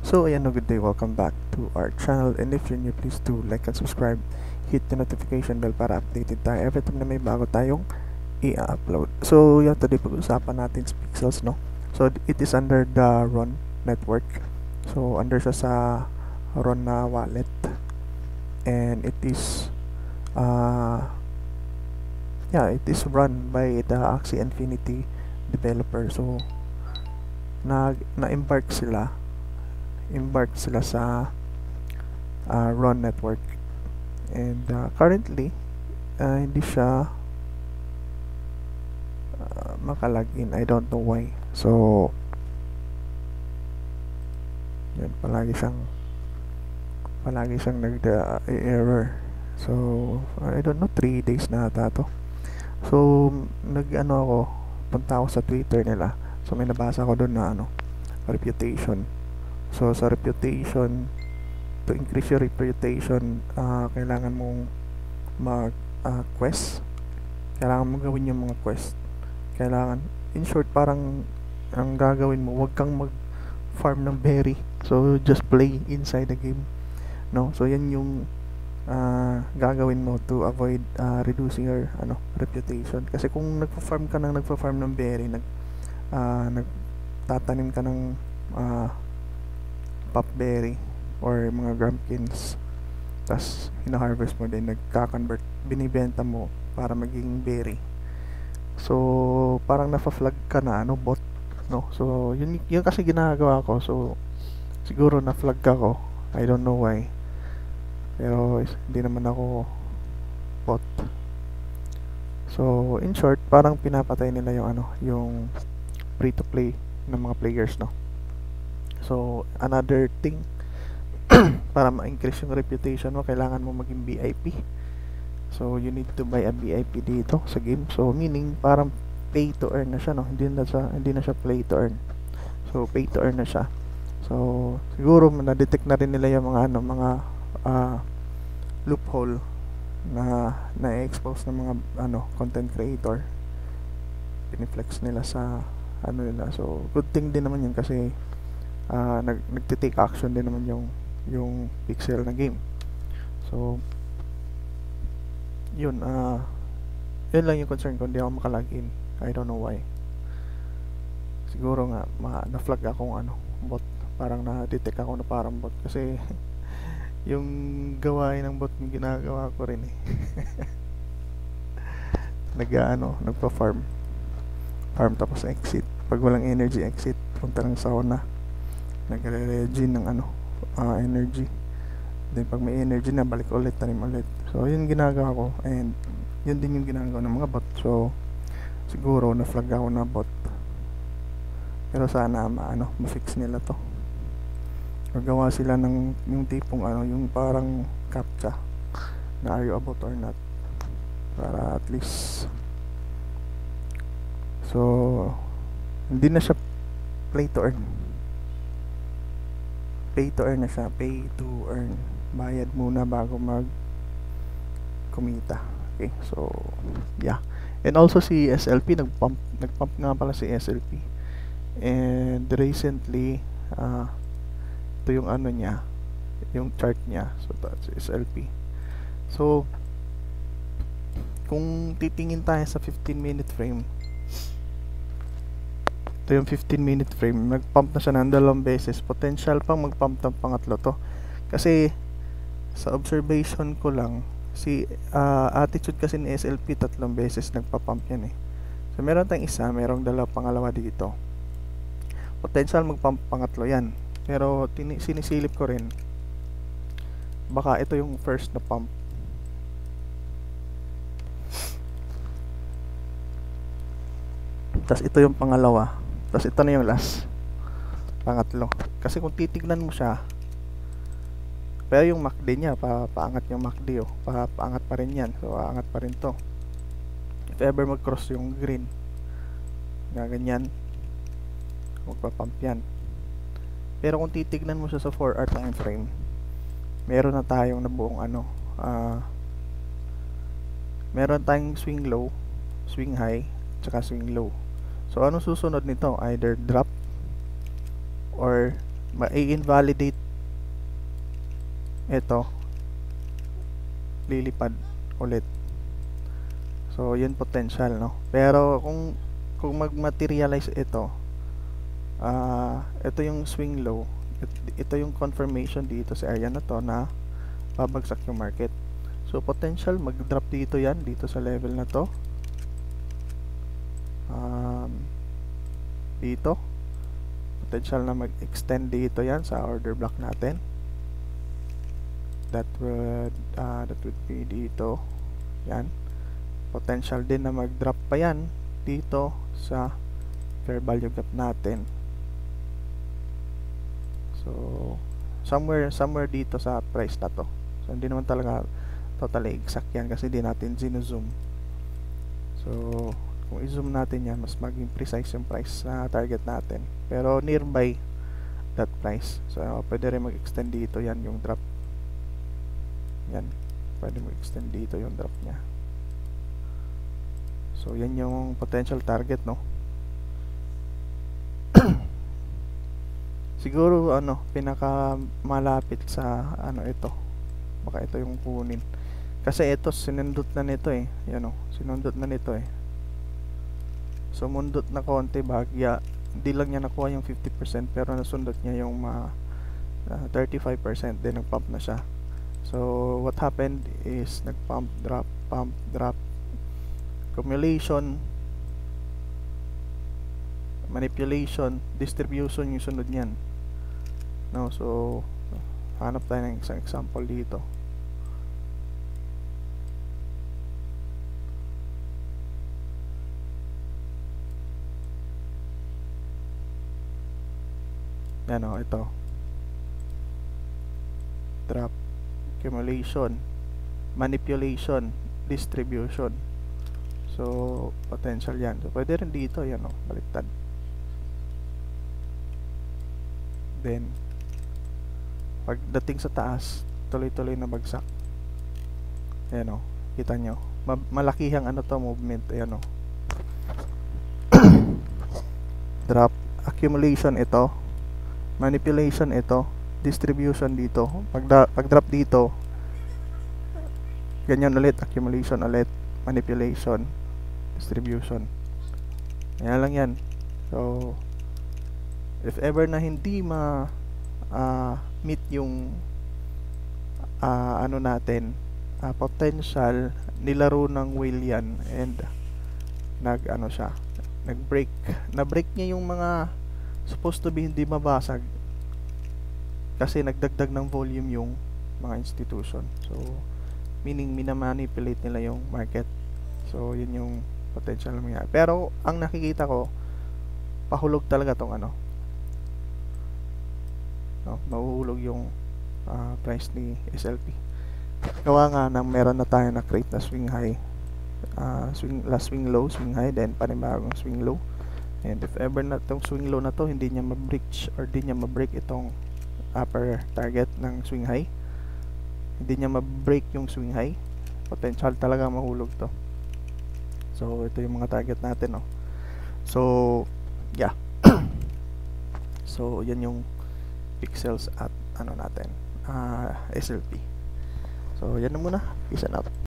So ayan, no, good day, welcome back to our channel, and if you're new, please do like and subscribe, hit the notification bell para updated tayo every time na may bago tayong i-upload. So yan, today pag-usapan natin is Pixels, no? So it is under the Ron network, so under siya sa Ron na wallet, and it is it is run by the Axie Infinity developer. So na-embark sila sa Ron network, and currently hindi siya makalagin. I don't know why. So yan, palagi siyang nag-error. So I don't know, 3 days na ata to. So punta ako sa Twitter nila. So may nabasa ko doon na reputation. So sa reputation, to increase your reputation, kailangan mong quest. Kailangan mong gawin yung mga quest. Kailangan, in short, parang ang gagawin mo, wag kang mag-farm ng berry. So just play inside the game. No? So yan yung gagawin mo to avoid reducing your reputation. Kasi kung nagfa-farm ng berry, nagtatanim ka ng popberry or mga grumpkins, tas hina-harvest mo din, nagka-convert, binibenta mo para maging berry. So parang nafa-flag ka na bot, no? So yun kasi ginagawa ko. So siguro na-flag ako, I don't know why, pero hindi naman ako bot. So in short, parang pinapatay nila yung free to play ng mga players, no? So another thing, para ma-increase yung reputation mo, kailangan mo maging VIP. So you need to buy a VIP dito sa game. So meaning parang pay to earn na siya, no? Hindi na siya play to earn. So pay to earn na siya. So siguro na-detect na rin nila yung mga loophole na na-expose ng mga content creator. Piniflex nila sa nila. So good thing din naman yun, kasi nagte-take action din naman yung Pixel na game. So yun lang yung concern ko, hindi ako makalagin. I don't know why. Siguro nga na-flag akong bot. Parang na-detect ako na parang bot, kasi yung gawain ng bot yung ginagawa ko rin nagpa-farm tapos exit. Pag walang energy, exit, punta lang sa sauna, nagre-regen ng energy. Then pag may energy na, balik ulit, tanim ulit. So yun ginagawa ko, and yun din yung ginagawa ng mga bot. So siguro na-flag ako na bot, pero sana ma-fix nila to. Magawa sila ng yung tipong yung parang captcha na are you a bot or not, para at least, so hindi na siya play to earn. Pay to earn na siya. Pay to earn. Bayad muna bago kumita. Okay, so yeah. And also si SLP, nagpump nga pala si SLP. And recently ito yung niya, yung chart niya. So that's SLP. So kung titingin tayo sa 15-minute frame, ito yung 15-minute frame, nagpump na siya ng 2 beses. Potential pang magpump ng pangatlo to, kasi sa observation ko lang, si attitude kasi ni SLP 3 beses nagpa-pump yan So meron tayong isa, merong pangalawa dito. Potential magpump pangatlo yan, pero sinisilip ko rin, baka ito yung first na pump. Tas ito yung pangalawa. Tapos ito na yung last, pangatlo. Kasi kung titignan mo siya, pero yung MACD niya, paangat yung MACD, paangat pa rin yan. So aangat pa rin to. If ever mag-cross yung green, ganyan, magpapump yan. Pero kung titignan mo siya sa 4-hour time frame, meron na tayong nabuong meron tayong swing low, swing high, tsaka swing low. So ano susunod nito? Either drop or i-invalidate ito, lilipad ulit. So yun potential, no? Pero kung mag-materialize ito, ito yung swing low, ito yung confirmation dito sa area na to na babagsak yung market. So potential mag-drop dito yan, dito sa level na to, dito potential na mag-extend dito yan sa order block natin. That would be dito yan. Potential din na mag-drop pa yan dito sa fair value gap natin. So somewhere dito sa price na to. So hindi naman talaga totally exact yan kasi di natin zoom. So kung i-zoom natin yan, mas maging precise yung price na target natin. Pero nearby that price. So pwede rin mag-extend dito yan yung drop. Yan. Pwede mag-extend dito yung drop niya. So yan yung potential target, no? Siguro pinaka malapit sa ito. Baka ito yung kunin. Kasi ito sinundot na nito eh. Yan sinundot na nito eh. Sumundot na konti bahagya. Hindi lang niya nakuha yung 50% pero nasundot niya yung 35%, then nag-pump na siya. So what happened is nag-pump, drop, accumulation, manipulation, distribution yung sunod niyan. No, so hanap tayo ng isang example dito. Yan ito. Drop, accumulation, manipulation, distribution. So potential yan. So pwede rin dito yan baliktad. Then pagdating sa taas, tuloy-tuloy na bagsak. Ayan kita nyo. Malakihang to movement. Ayan drop, accumulation ito, manipulation ito, distribution dito. Pag drop dito, ganyan ulit, accumulation ulit, manipulation, distribution. Ayan lang yan. So if ever na hindi meet yung natin, potential nilaro ng whale yan, and na-break niya yung mga supposed to be hindi mabasag kasi nagdagdag ng volume yung mga institution. So meaning minamanipulate nila yung market. So yun yung potential na mangyari. Pero ang nakikita ko, pahulog talaga tong mahuhulog yung price ni SLP. Gawa nga nang meron na tayo na create na swing high, last swing low, swing high, then panibagong swing low. And if ever na itong swing low na to hindi niya ma-breach or hindi niya ma-break itong upper target ng swing high, hindi niya ma-break yung swing high, potential talaga mahulog to. So ito yung mga target natin So yeah. So yan yung pixels at natin SLP. So yan na muna. Peace and out.